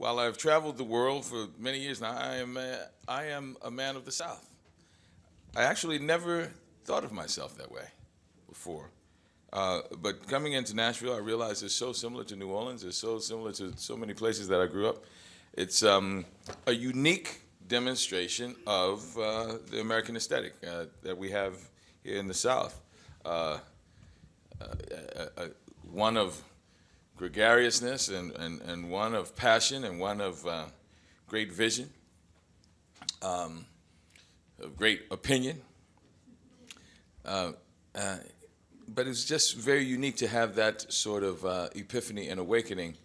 While I've traveled the world for many years now, I am a man of the South. I actually never thought of myself that way before. But coming into Nashville, I realized it's so similar to New Orleans. It's so similar to so many places that I grew up. It's a unique demonstration of the American aesthetic that we have here in the South. One of gregariousness and one of passion and one of great vision, of great opinion. But it's just very unique to have that sort of epiphany and awakening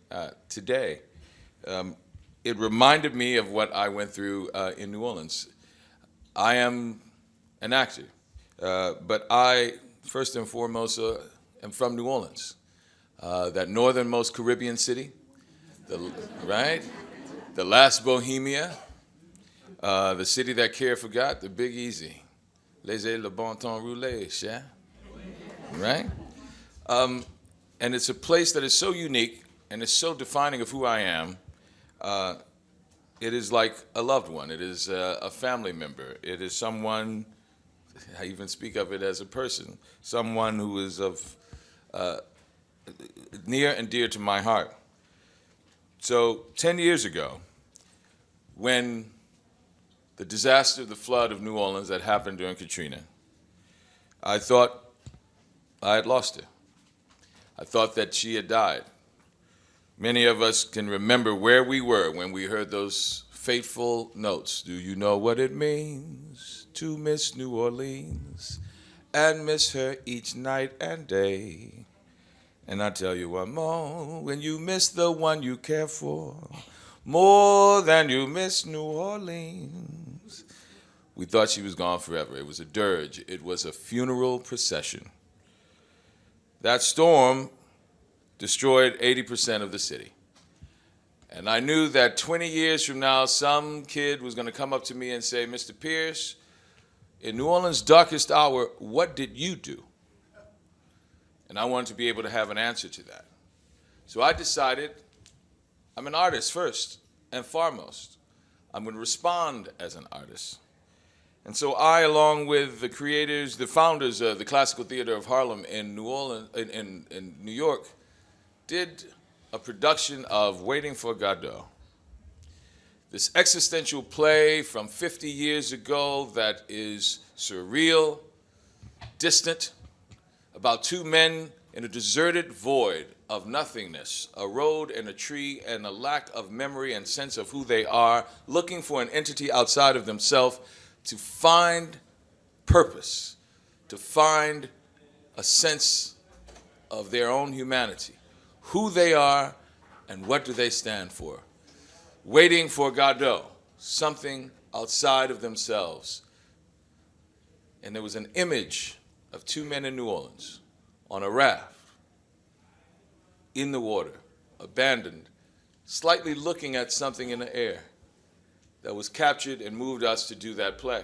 today. It reminded me of what I went through in New Orleans. I am an actor, but I, first and foremost, am from New Orleans, that northernmost Caribbean city, right? The last Bohemia, the city that cared for God, the Big Easy. Laissez le bon temps rouler, cher. Right? And it's a place that is so unique and is so defining of who I am. It is like a loved one. It is a family member. It is someone, I even speak of it as a person, someone who is of near and dear to my heart. So 10 years ago, when the disaster, the flood of New Orleans that happened during Katrina, I thought I had lost her. I thought that she had died. Many of us can remember where we were when we heard those fateful notes. Do you know what it means to miss New Orleans and miss her each night and day? And I tell you one more, when you miss the one you care for, more than you miss New Orleans. We thought she was gone forever. It was a dirge. It was a funeral procession. That storm destroyed 80% of the city. And I knew that 20 years from now, some kid was going to come up to me and say, Mr. Pierce, in New Orleans' darkest hour, what did you do? And I wanted to be able to have an answer to that. So I decided I'm an artist first and foremost. I'm going to respond as an artist. And so I, along with the creators, the founders of the Classical Theater of Harlem in New Orleans, in New York, did a production of Waiting for Godot. This existential play from 50 years ago that is surreal, distant, about two men in a deserted void of nothingness, a road and a tree and a lack of memory and sense of who they are, looking for an entity outside of themselves to find purpose, to find a sense of their own humanity, who they are and what do they stand for. Waiting for Godot, something outside of themselves. And there was an image of two men in New Orleans on a raft, in the water, abandoned, slightly looking at something in the air that was captured and moved us to do that play.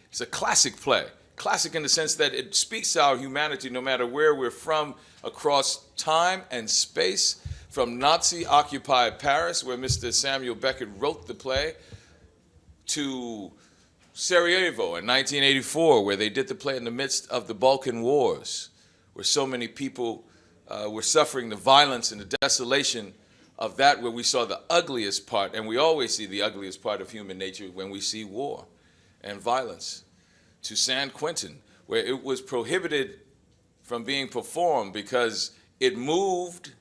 It's a classic play, classic in the sense that it speaks to our humanity no matter where we're from across time and space, from Nazi-occupied Paris, where Mr. Samuel Beckett wrote the play, to Sarajevo in 1984, where they did the play in the midst of the Balkan Wars, where so many people were suffering the violence and the desolation of that, where we saw the ugliest part, and we always see the ugliest part of human nature when we see war and violence, to San Quentin, where it was prohibited from being performed because it moved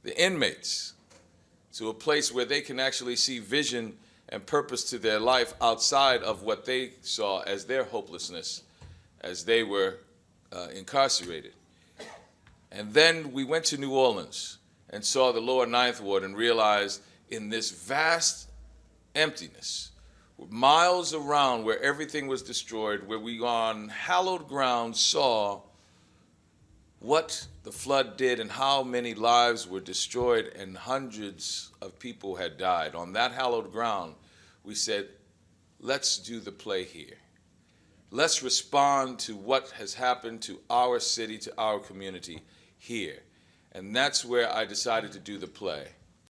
the inmates to a place where they can actually see vision and purpose to their life outside of what they saw as their hopelessness as they were incarcerated. And then we went to New Orleans and saw the lower Ninth Ward and realized in this vast emptiness, miles around where everything was destroyed, where we on hallowed ground saw what the flood did and how many lives were destroyed and hundreds of people had died. On that hallowed ground, we said, let's do the play here. Let's respond to what has happened to our city, to our community here. And that's where I decided to do the play.